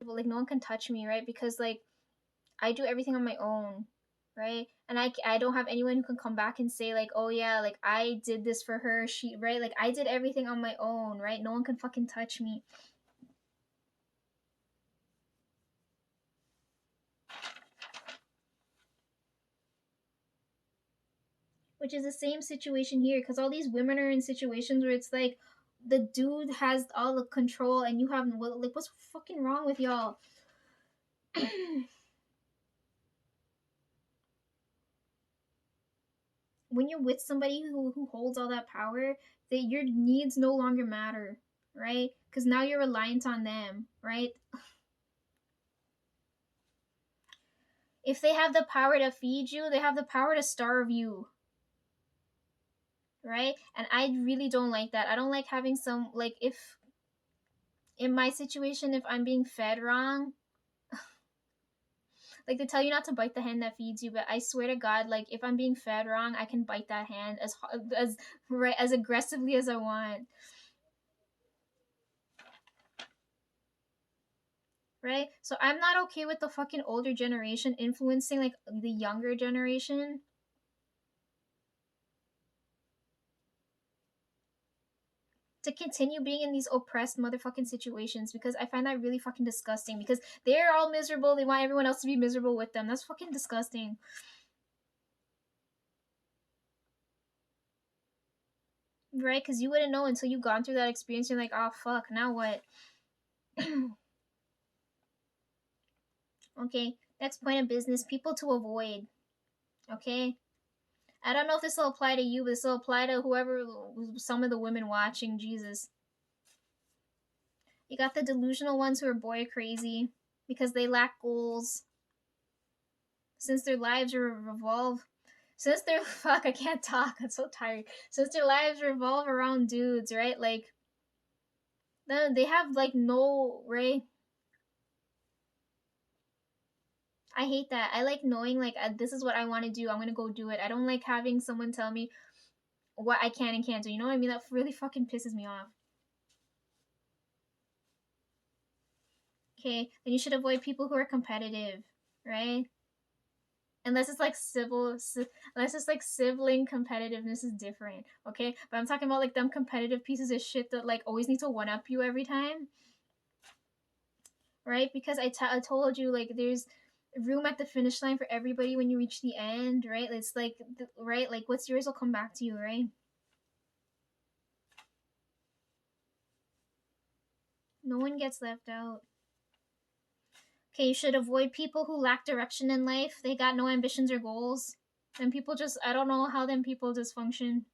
like no one can touch me, right? Because like I do everything on my own, right? And I don't have anyone who can come back and say like, oh yeah, like I did this for her, she, right? Like I did everything on my own, right? No one can fucking touch me. Which is the same situation here, because all these women are in situations where it's like the dude has all the control and you have, like, what's fucking wrong with y'all? When you're with somebody who holds all that power, that your needs no longer matter, right? Because now you're reliant on them, right? If they have the power to feed you, they have the power to starve you, right? And I really don't like that. I don't like having some, like, if in my situation, if I'm being fed wrong, like they tell you not to bite the hand that feeds you, but I swear to God, like if I'm being fed wrong, I can bite that hand as right as aggressively as I want, right? So I'm not okay with the fucking older generation influencing like the younger generation to continue being in these oppressed motherfucking situations, because I find that really fucking disgusting, because they're all miserable, they want everyone else to be miserable with them. That's fucking disgusting. Right? Because you wouldn't know until you've gone through that experience. You're like, oh fuck, now what? Okay, next point of business, people to avoid. Okay? I don't know if this will apply to you, but this will apply to whoever, some of the women watching. Jesus. You got the delusional ones who are boy crazy because they lack goals. Since their lives are revolve since their fuck, I can't talk, I'm so tired. Since their lives revolve around dudes, right? Like then they have like no, right? I hate that. I like knowing like this is what I want to do. I'm gonna go do it. I don't like having someone tell me what I can and can't do. You know what I mean? That really fucking pisses me off. Okay, then you should avoid people who are competitive, right? Unless it's like unless it's like sibling competitiveness is different, okay? But I'm talking about like them competitive pieces of shit that like always need to one up you every time, right? Because I told you like there's room at the finish line for everybody when you reach the end, right? It's like right, like what's yours will come back to you, right? No one gets left out. Okay, you should avoid people who lack direction in life. They got no ambitions or goals. And people just, I don't know how them people just function.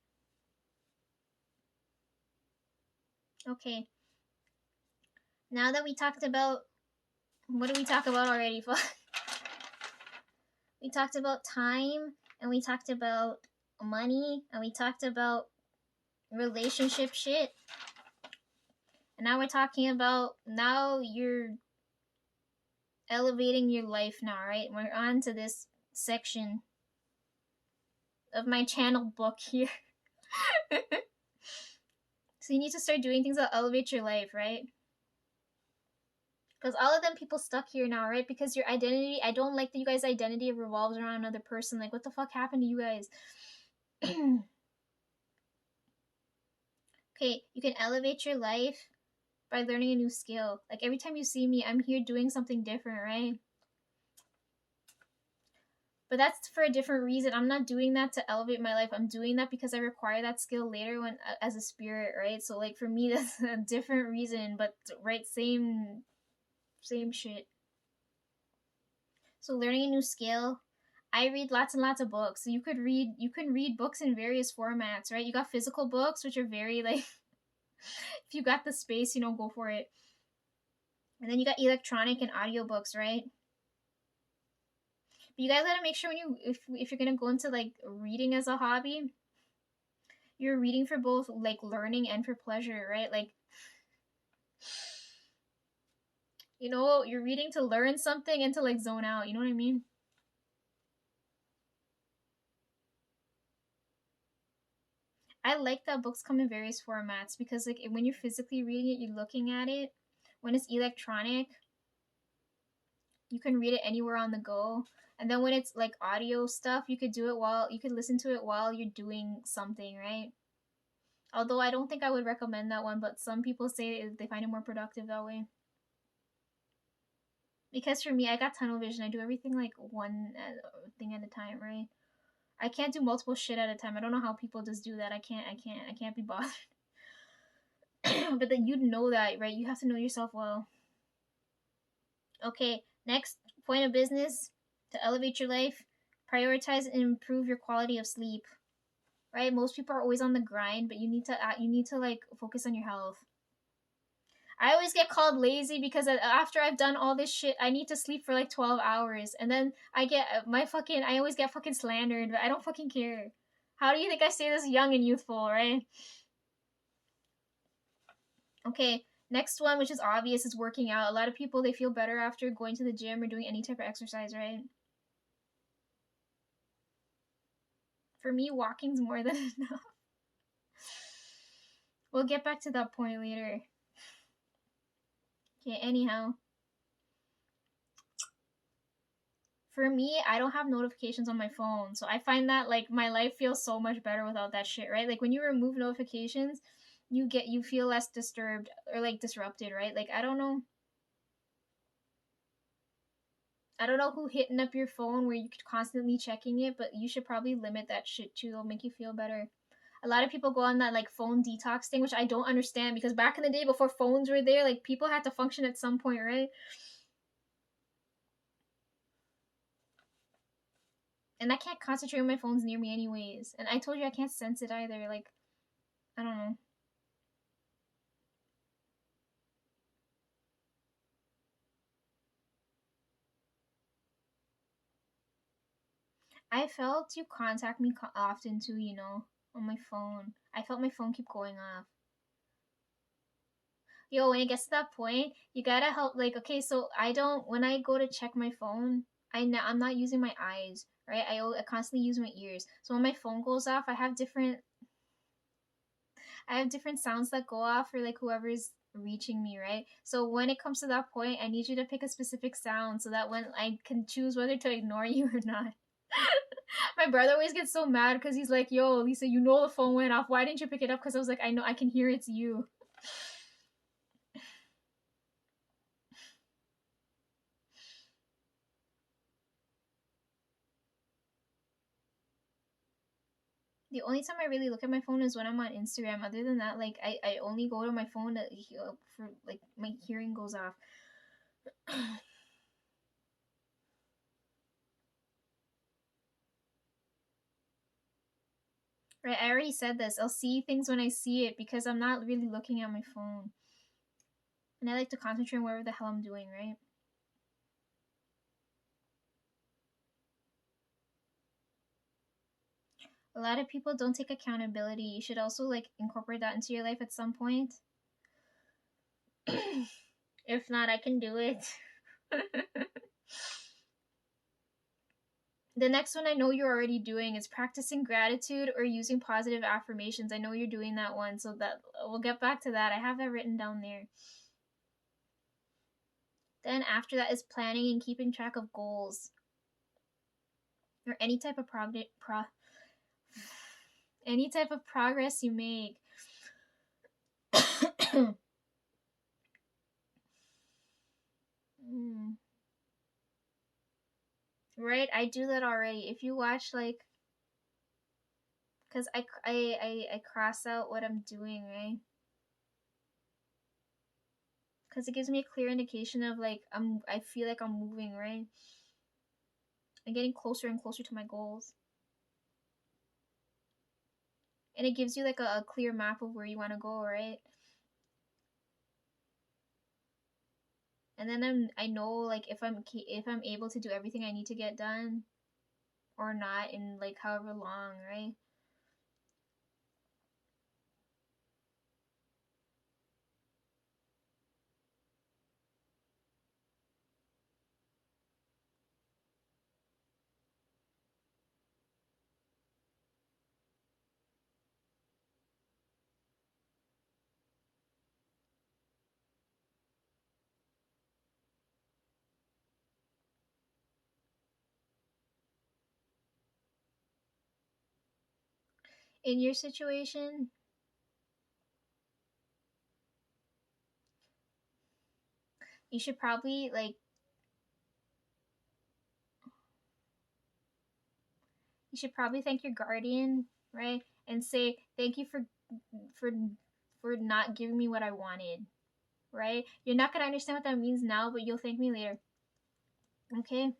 Okay, now that we talked about, what did we talk about already? We talked about time, and we talked about money, and we talked about relationship shit. And now we're talking about, now you're elevating your life now, right? We're on to this section of my channel book here. So you need to start doing things that elevate your life, right? Because all of them people stuck here now, right? Because your identity, I don't like that you guys' identity revolves around another person. Like, what the fuck happened to you guys? Okay, you can elevate your life by learning a new skill. Like, every time you see me, I'm here doing something different, right? But that's for a different reason. I'm not doing that to elevate my life. I'm doing that because I require that skill later when as a spirit, right? So like for me that's a different reason, but right, same shit. So learning a new skill, I read lots and lots of books. So you can read books in various formats, right? You got physical books which are very like if you got the space, go for it. And then you got electronic and audiobooks, right? But you guys gotta make sure when if you're gonna go into like reading as a hobby, you're reading for both like learning and for pleasure, right? Like you're reading to learn something and to like zone out. You know what I mean? I like that books come in various formats because like when you're physically reading it, you're looking at it. When it's electronic, You can read it anywhere on the go. And then when it's like audio stuff, you could do it while you could listen to it while you're doing something, right? Although I don't think I would recommend that one, but some people say they find it more productive that way. Because for me, I got tunnel vision. I do everything like one thing at a time, right? I can't do multiple shit at a time. I don't know how people just do that. I can't be bothered. But then you'd know that, right? You have to know yourself well. Okay, next point of business to elevate your life, prioritize and improve your quality of sleep. Right? Most people are always on the grind, but you need to like focus on your health. I always get called lazy because after I've done all this shit, I need to sleep for like 12 hours. And then I always get fucking slandered, but I don't fucking care. How do you think I stay this young and youthful, right? Okay, next one, which is obvious, is working out. A lot of people, they feel better after going to the gym or doing any type of exercise, right? For me, walking's more than enough. We'll get back to that point later. Okay, anyhow. For me, I don't have notifications on my phone. So I find that like my life feels so much better without that shit, right? Like when you remove notifications, you feel less disturbed or like disrupted, right? Like I don't know who hitting up your phone where you could constantly checking it, but you should probably limit that shit too. It'll make you feel better. A lot of people go on that like phone detox thing, which I don't understand because back in the day before phones were there, like people had to function at some point, right? And I can't concentrate when my phone's near me anyways. And I told you I can't sense it either. Like, I don't know. I felt you contact me often too, on my phone. I felt my phone keep going off. Yo, when it gets to that point, you gotta help. Like, okay, so I don't, when I go to check my phone, I'm not using my eyes, right? I constantly use my ears. So when my phone goes off, I have different sounds that go off for like whoever's reaching me, right? So when it comes to that point, I need you to pick a specific sound so that when I can choose whether to ignore you or not. My brother always gets so mad because he's like, "Yo, Lisa, you know the phone went off. Why didn't you pick it up?" Because I was like, "I know, I can hear it's you." The only time I really look at my phone is when I'm on Instagram. Other than that, like I only go to my phone for like my hearing goes off. Right, I already said this. I'll see things when I see it because I'm not really looking at my phone. And I like to concentrate on whatever the hell I'm doing, right? A lot of people don't take accountability. You should also like incorporate that into your life at some point. If not, I can do it. The next one I know you're already doing is practicing gratitude or using positive affirmations. I know you're doing that one, so that we'll get back to that. I have that written down there. Then after that is planning and keeping track of goals or any type of progress you make. Mm. Right, I do that already. If you watch like, cause I cross out what I'm doing, right? Cause it gives me a clear indication of like I feel like I'm moving, right? I'm getting closer and closer to my goals. And it gives you like a clear map of where you want to go, right? And then I know like if I'm able to do everything I need to get done or not in like however long, right? in your situation, you should probably like thank your guardian, right? And say thank you for for not giving me what I wanted, right? You're not gonna understand what that means now, but you'll thank me later. Okay?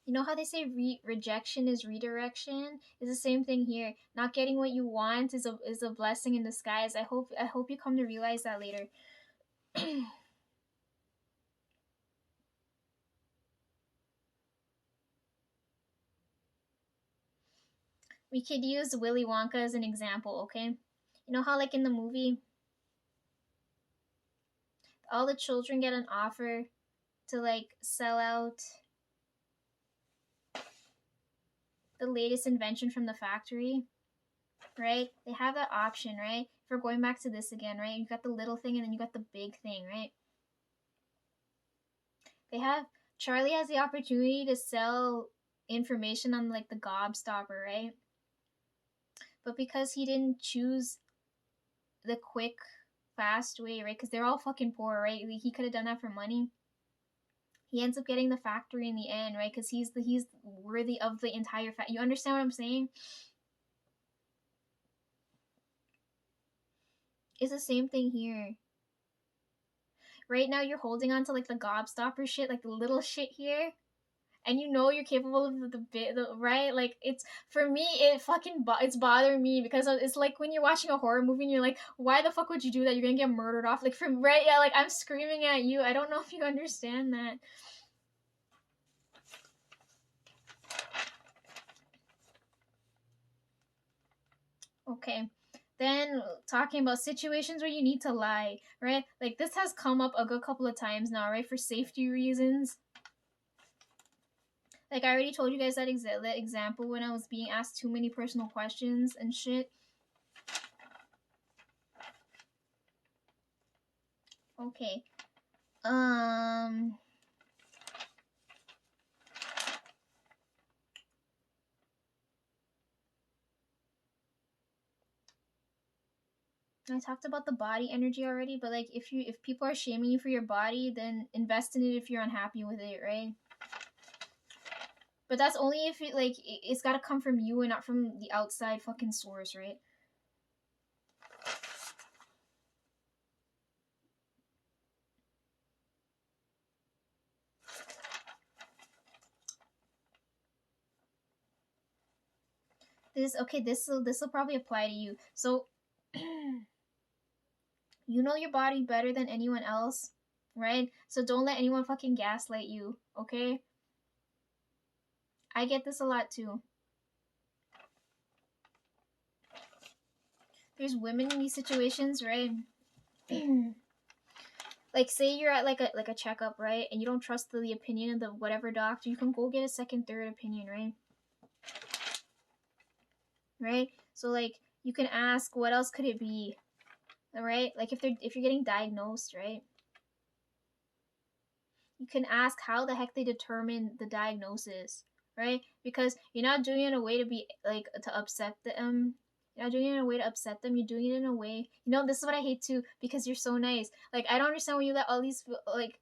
You know how they say rejection is redirection? It's the same thing here. Not getting what you want is a blessing in disguise. I hope you come to realize that later. We could use Willy Wonka as an example, okay? You know how like in the movie all the children get an offer to like sell out the latest invention from the factory, right? They have that option, right? If we're going back to this again, right? You got the little thing and then you got the big thing, right? They have Charlie has the opportunity to sell information on like the gobstopper, right? But because he didn't choose the quick, fast way, right? Because they're all fucking poor, right? He could have done that for money. He ends up getting the factory in the end, right? Because he's worthy of the entire You understand what I'm saying? It's the same thing here. Right now, you're holding on to like the gobstopper shit, like the little shit here, and you know you're capable of the bit, right? Like it's for me, it fucking it's bothering me because it's like when you're watching a horror movie and you're like, why the fuck would you do that? You're gonna get murdered off. Like from right, yeah, like I'm screaming at you. I don't know if you understand that. Okay. Then talking about situations where you need to lie, right? Like this has come up a good couple of times now, right? For safety reasons. Like I already told you guys that example when I was being asked too many personal questions and shit. Okay. I talked about the body energy already, but like if people are shaming you for your body, then invest in it if you're unhappy with it, right? But that's only if it like it's got to come from you and not from the outside fucking source, right? This will probably apply to you. So you know your body better than anyone else, right? So don't let anyone fucking gaslight you, okay? I get this a lot too. There's women in these situations, right? Like say you're at like a checkup, right? And you don't trust the opinion of the whatever doctor, you can go get a second, third opinion, right? Right? So like you can ask what else could it be? Right? Like if you're getting diagnosed, right? You can ask how the heck they determine the diagnosis, right? Because you're not doing it in a way to be like to upset them. You're not doing it in a way to upset them. You're doing it in a way. You know, this is what I hate too because you're so nice. Like I don't understand why you let all these like.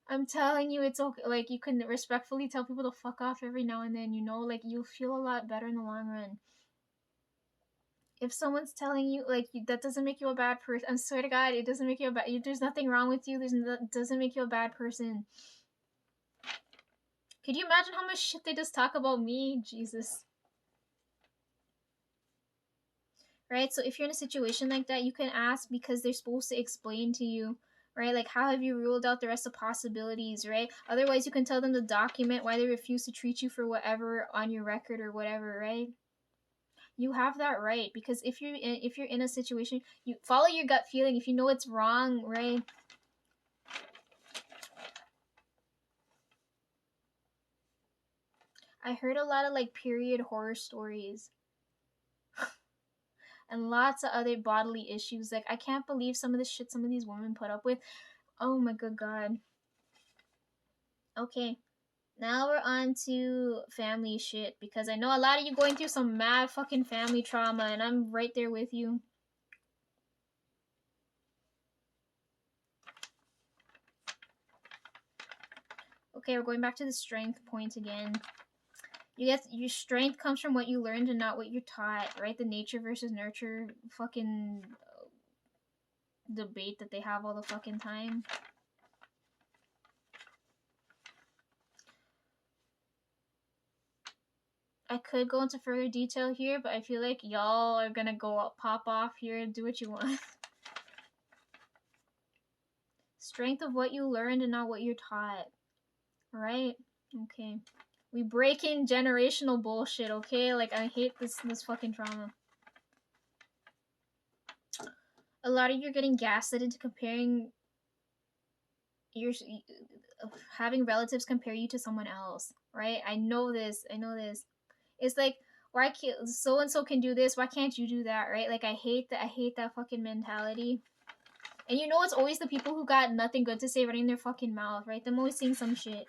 I'm telling you, it's okay. Like you can respectfully tell people to fuck off every now and then. You know, like you'll feel a lot better in the long run. If someone's telling you like that doesn't make you a bad person, I swear to God, it doesn't make you a bad. There's nothing wrong with you. Doesn't make you a bad person. Could you imagine how much shit they just talk about me? Jesus. Right? So if you're in a situation like that, you can ask because they're supposed to explain to you, right? Like, how have you ruled out the rest of possibilities, right? Otherwise, you can tell them to document why they refuse to treat you for whatever on your record or whatever, right? You have that right because if you're in a situation, you follow your gut feeling. If you know it's wrong, right? I heard a lot of like period horror stories and lots of other bodily issues. Like I can't believe some of the shit some of these women put up with. Oh my good god. Okay. Now we're on to family shit because I know a lot of you going through some mad fucking family trauma and I'm right there with you. Okay, we're going back to the strength point again. You get your strength comes from what you learned and not what you're taught, right? The nature versus nurture fucking debate that they have all the fucking time. I could go into further detail here, but I feel like y'all are gonna go up, pop off here and do what you want. Strength of what you learned and not what you're taught. Right? Okay. We break in generational bullshit, okay? Like, I hate this fucking trauma. A lot of you are getting gaslit into comparing your having relatives compare you to someone else, right? I know this. It's like, why can't so and so can do this? Why can't you do that, right? Like, I hate that. I hate that fucking mentality. And you know, it's always the people who got nothing good to say running their fucking mouth, right? Them always saying some shit.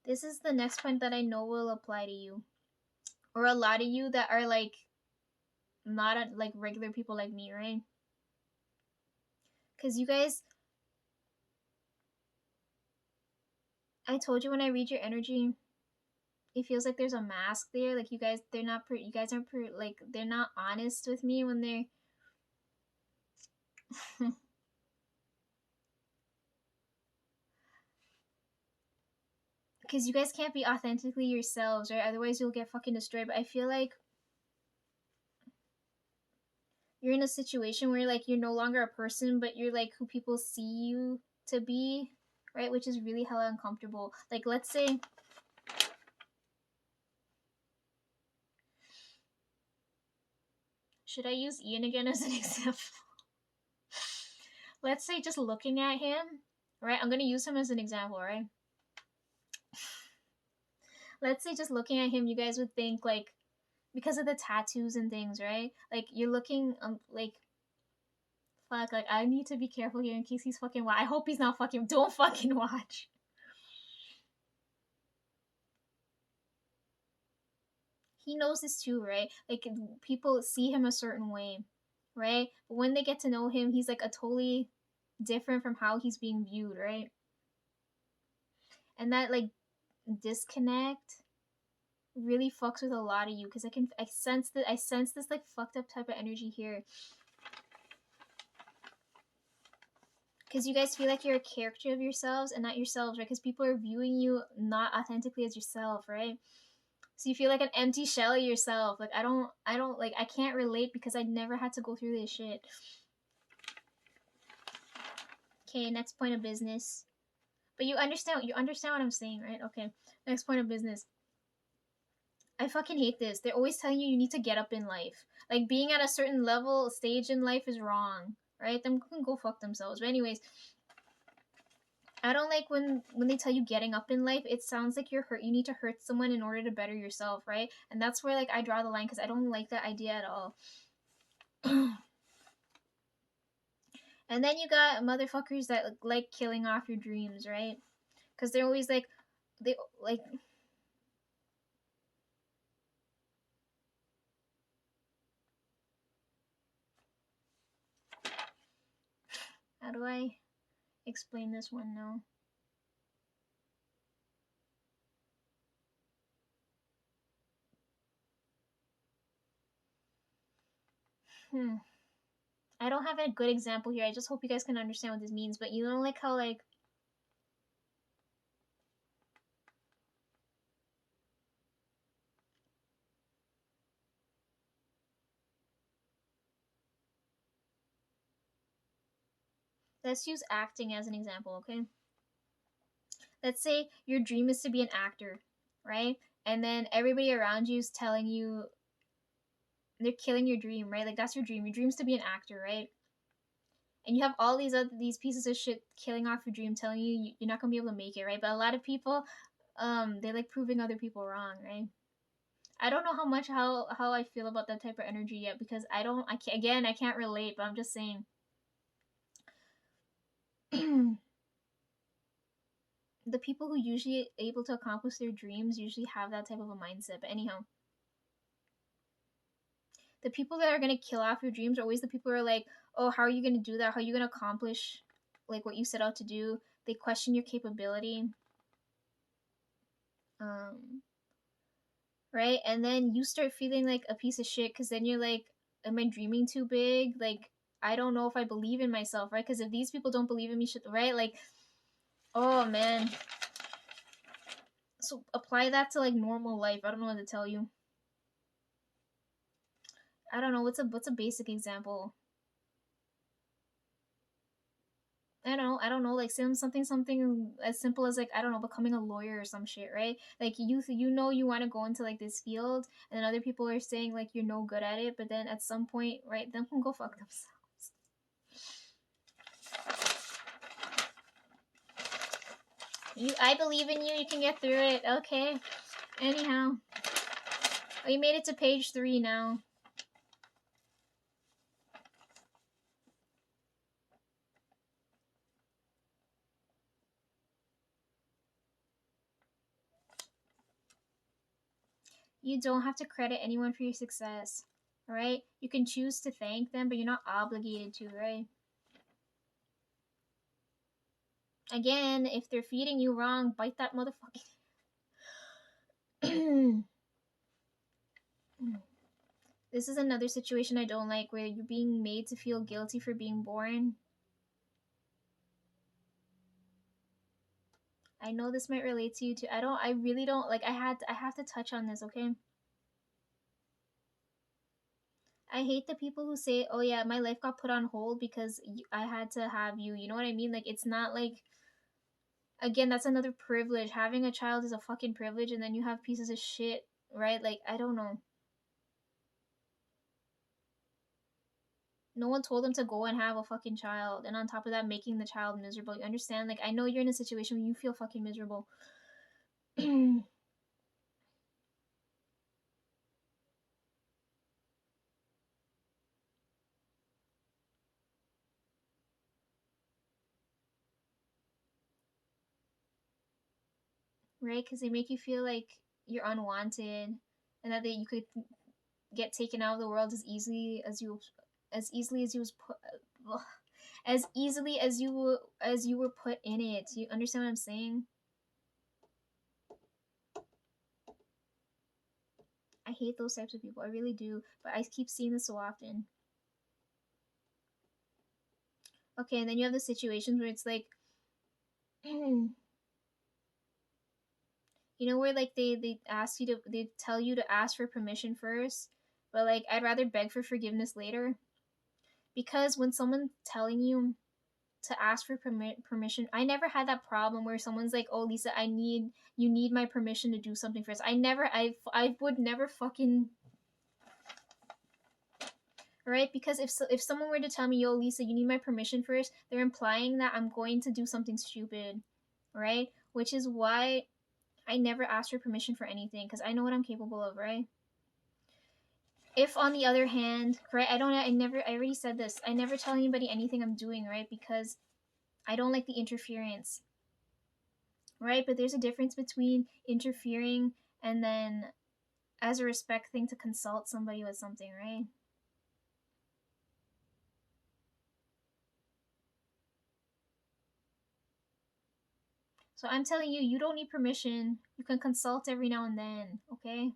This is the next point that I know will apply to you, or a lot of you that are like not like regular people like me, right? Because you guys, I told you when I read your energy, it feels like there's a mask there. Like, you guys, they're not, you guys aren't, like, they're not honest with me when they're. Because you guys can't be authentically yourselves, right? Otherwise, you'll get fucking destroyed. But I feel like you're in a situation where like you're no longer a person, but you're like who people see you to be, right? Which is really hella uncomfortable. Like, let's say should I use Ian again as an example? Let's say just looking at him, right? I'm gonna use him as an example, right? Let's say just looking at him, you guys would think like, because of the tattoos and things, right? Like, you're looking like, fuck, like, I need to be careful here in case he's fucking. I hope he's not fucking. Don't fucking watch. He knows this too, right? Like, people see him a certain way, right? But when they get to know him, he's like a totally different from how he's being viewed, right? And that like disconnect really fucks with a lot of you because I sense this like fucked up type of energy here. Because you guys feel like you're a character of yourselves and not yourselves, right? Because people are viewing you not authentically as yourself, right? So you feel like an empty shell of yourself. Like, I don't like, I can't relate because I never had to go through this shit. Okay, next point of business. But you understand what I'm saying, right? Okay. Next point of business. I fucking hate this. They're always telling you need to get up in life. Like, being at a certain level, stage in life is wrong, right? Them can go fuck themselves. But anyways, I don't like when they tell you getting up in life. It sounds like you need to hurt someone in order to better yourself, right? And that's where like I draw the line because I don't like that idea at all. And then you got motherfuckers that like killing off your dreams, right? Because they're always like, they like. How do I explain this one now? I don't have a good example here. I just hope you guys can understand what this means. But you know, like how like let's use acting as an example, okay? Let's say your dream is to be an actor, right? And then everybody around you is telling you they're killing your dream, right? Like, that's your dream. Your dream's to be an actor, right? And you have all these pieces of shit killing off your dream, telling you you're not gonna be able to make it, right? But a lot of people, they like proving other people wrong, right? I don't know how I feel about that type of energy yet, because I can't relate, but I'm just saying. The people who usually able to accomplish their dreams usually have that type of a mindset. But anyhow, the people that are gonna kill off your dreams are always the people who are like, oh, how are you gonna do that? How are you gonna accomplish like what you set out to do? They question your capability. Um, right? And then you start feeling like a piece of shit, because then you're like, am I dreaming too big? Like, I don't know if I believe in myself, right? Because if these people don't believe in me, shit, right? Like, oh man. So apply that to like normal life. I don't know what to tell you. I don't know what's a basic example. I don't know, like something as simple as like, I don't know, becoming a lawyer or some shit, right? Like you know you want to go into like this field, and then other people are saying like you're no good at it, but then at some point, right, them can go fuck themselves. I believe in you. You can get through it. Okay. Anyhow, we made it to page 3 now. You don't have to credit anyone for your success, right? You can choose to thank them, but you're not obligated to, right? Again, if they're feeding you wrong, bite that motherfucking. This is another situation I don't like, where you're being made to feel guilty for being born. I know this might relate to you too. I really don't like, I have to touch on this, okay? I hate the people who say, "Oh yeah, my life got put on hold because I had to have you." You know what I mean? Like, it's not like, again, that's another privilege. Having a child is a fucking privilege, and then you have pieces of shit, right? Like, I don't know. No one told them to go and have a fucking child, and on top of that, making the child miserable. You understand? Like, I know you're in a situation where you feel fucking miserable. Right? Because they make you feel like you're unwanted, and that you could get taken out of the world as easily as you was put, as easily as you were put in it. You understand what I'm saying? I hate those types of people. I really do. But I keep seeing this so often. Okay, and then you have the situations where it's like, you know, where like they tell you to ask for permission first, but like, I'd rather beg for forgiveness later. Because when someone's telling you to ask for permission, I never had that problem where someone's like, "Oh, Lisa, you need my permission to do something first." I would never fucking, right? Because if someone were to tell me, "Yo, Lisa, you need my permission first," they're implying that I'm going to do something stupid, right? Which is why I never ask for permission for anything, because I know what I'm capable of, right? If on the other hand, right, I already said this, I never tell anybody anything I'm doing, right? Because I don't like the interference, right? But there's a difference between interfering and then, as a respect thing, to consult somebody with something, right? So I'm telling you, you don't need permission. You can consult every now and then, okay?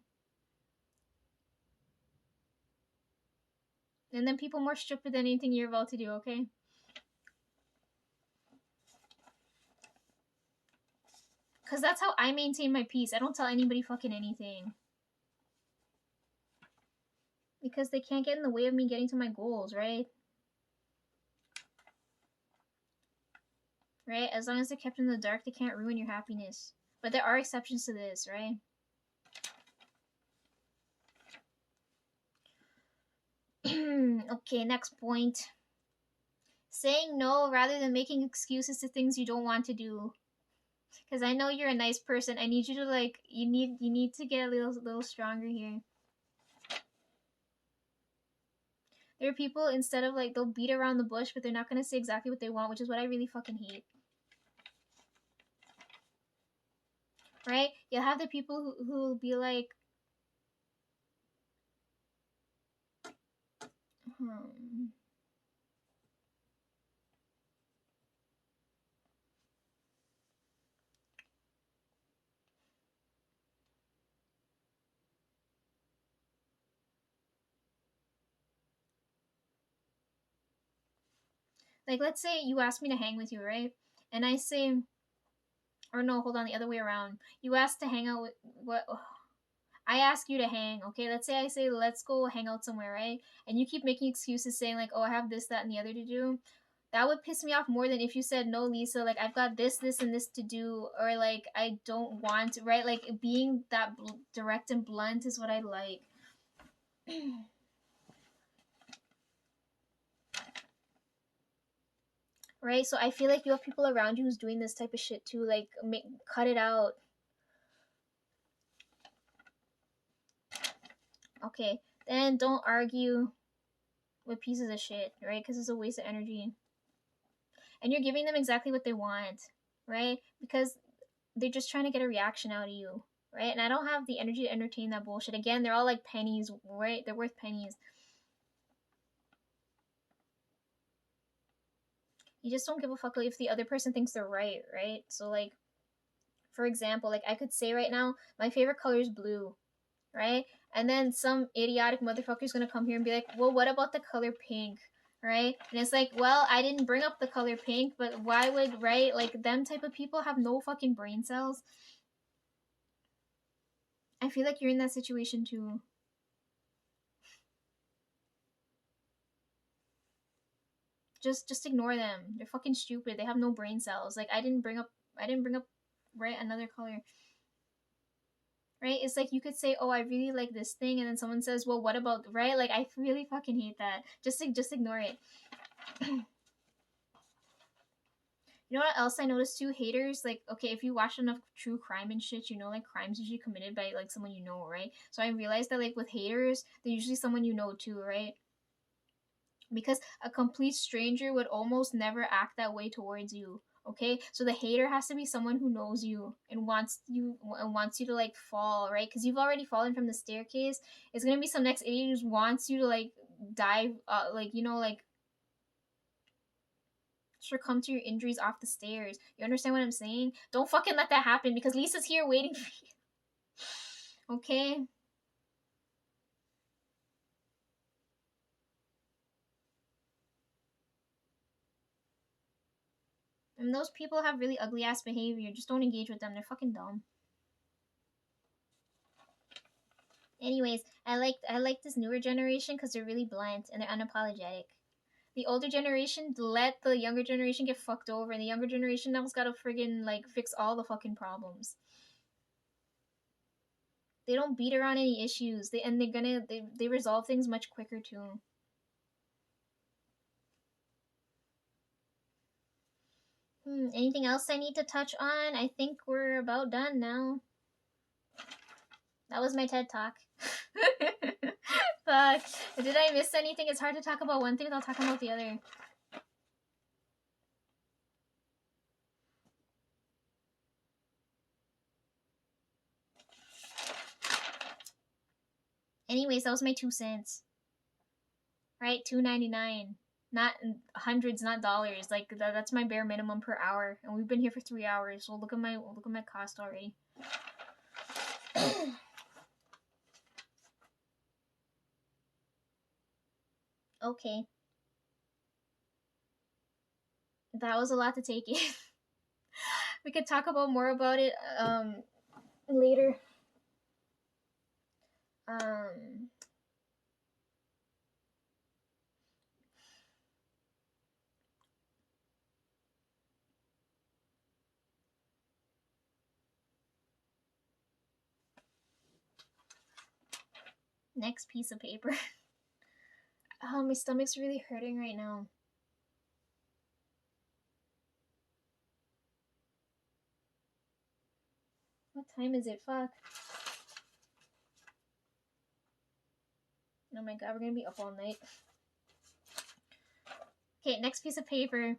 And then people more stupid than anything you're about to do, okay? Because that's how I maintain my peace. I don't tell anybody fucking anything. Because they can't get in the way of me getting to my goals, right? Right? As long as they're kept in the dark, they can't ruin your happiness. But there are exceptions to this, right? Okay, next point. Saying no rather than making excuses to things you don't want to do. Because I know you're a nice person. I need you to like you need to get a little stronger here. There are people, instead of like, they'll beat around the bush, but they're not gonna say exactly what they want, which is what I really fucking hate. Right? You'll have the people who'll be like, like, let's say you ask me to hang with you, right? And I say, or no, hold on, the other way around. You ask to hang out with what? I ask you to hang, okay? Let's say I say, let's go hang out somewhere, right? And you keep making excuses saying, like, oh, I have this, that, and the other to do. That would piss me off more than if you said, no, Lisa, like, I've got this, and this to do, or like, I don't want to, right? Like, being that direct and blunt is what I like. Right? So I feel like you have people around you who's doing this type of shit too. Like, cut it out. Okay. Then don't argue with pieces of shit, right? Because it's a waste of energy. And you're giving them exactly what they want, right? Because they're just trying to get a reaction out of you, right? And I don't have the energy to entertain that bullshit. Again, they're all like pennies, right? They're worth pennies. You just don't give a fuck if the other person thinks they're right, right? So, like, for example, like, I could say right now, my favorite color is blue, right? And then some idiotic motherfucker's gonna come here and be like, well, what about the color pink? Right? And it's like, well, I didn't bring up the color pink, but why would, right? Like, them type of people have no fucking brain cells. I feel like you're in that situation too. Just ignore them. They're fucking stupid. They have no brain cells. Like, I didn't bring up right another color. Right? It's like, you could say, "Oh, I really like this thing," and then someone says, "Well, what about," right? Like, I really fucking hate that. Just ignore it. You know what else I noticed too? Haters, like, okay, if you watch enough true crime and shit, you know, like, crimes usually committed by, like, someone you know, right? So I realized that, like, with haters, they're usually someone you know too, right? Because a complete stranger would almost never act that way towards you. Okay, so the hater has to be someone who knows you and wants you to like fall, right? Because you've already fallen from the staircase. It's gonna be some next idiot who wants you to like dive, like, you know, like, succumb to your injuries off the stairs. You understand what I'm saying? Don't fucking let that happen, because Lisa's here waiting for you. Okay. And those people have really ugly ass behavior. Just don't engage with them. They're fucking dumb. Anyways, I like this newer generation because they're really blunt and they're unapologetic. The older generation let the younger generation get fucked over, and the younger generation now's gotta friggin' like fix all the fucking problems. They don't beat around any issues. They resolve things much quicker too. Anything else I need to touch on? I think we're about done now. That was my TED talk. Fuck. Did I miss anything? It's hard to talk about one thing without talking about the other. Anyways, that was my 2 cents. Right? $2.99. Not hundreds, not dollars. Like, that's my bare minimum per hour, and we've been here for 3 hours. So look at my cost already. Okay, that was a lot to take in. We could talk about more about it later. Um, Next piece of paper. Oh, my stomach's really hurting right now. time is it? Fuck. Oh my god, we're gonna be up all night. Okay, next piece of paper.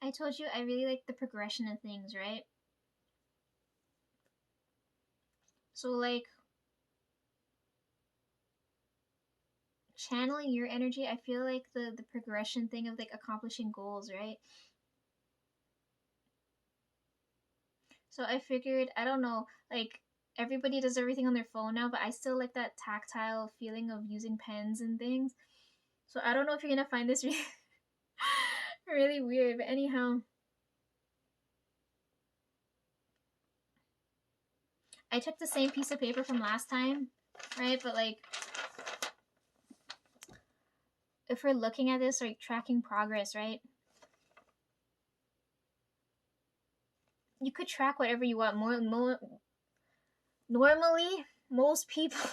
I told you I really like the progression of things, right? So, like, channeling your energy, I feel like the progression thing of, like, accomplishing goals, right? So I figured, I don't know, like, everybody does everything on their phone now, but I still like that tactile feeling of using pens and things. So I don't know if you're gonna find this really, really weird, but anyhow, I took the same piece of paper from last time, right? But like, if we're looking at this, like tracking progress, right? You could track whatever you want. Normally, most people.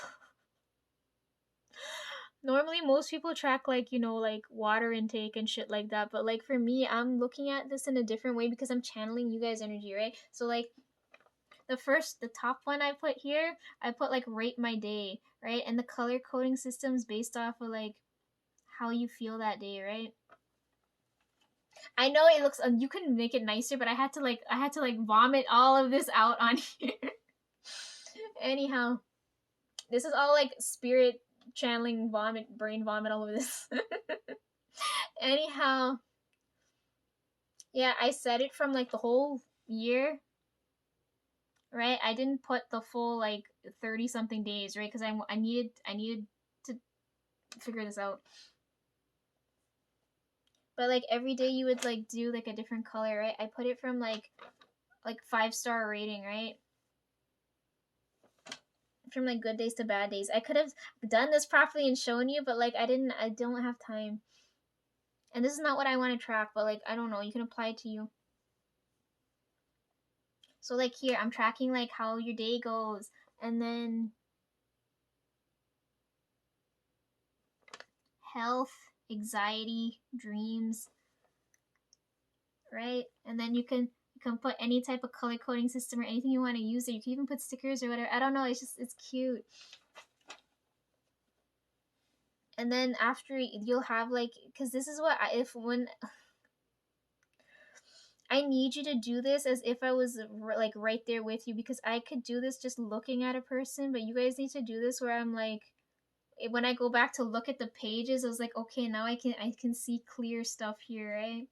Normally, most people track, like, you know, like water intake and shit like that. But like for me, I'm looking at this in a different way because I'm channeling you guys' energy, right? So like the top one I put here, I put like rate my day, right? And the color coding system's based off of like how you feel that day, right? I know it looks, you can make it nicer, but I had to like vomit all of this out on here. Anyhow, this is all like spirit channeling vomit, brain vomit, all of this. Anyhow, yeah, I said it from like the whole year, right? I didn't put the full like 30 something days, right? Because I needed to figure this out. But like every day you would like do like a different color, right? I put it from like 5-star rating, right? From like good days to bad days. I could have done this properly and shown you, but like I don't have time. And this is not what I want to track, but like I don't know, you can apply it to you. So like here, I'm tracking like how your day goes, and then health, anxiety, dreams, right? And then you can put any type of color coding system or anything you want to use, or you can even put stickers or whatever. I don't know, it's cute. And then after you'll have like, because this is what if when I need you to do this as if I was like right there with you, because I could do this just looking at a person, but you guys need to do this where I'm like, when I go back to look at the pages, I was like, okay, now I can see clear stuff here, right?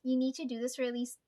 You need to do this for at least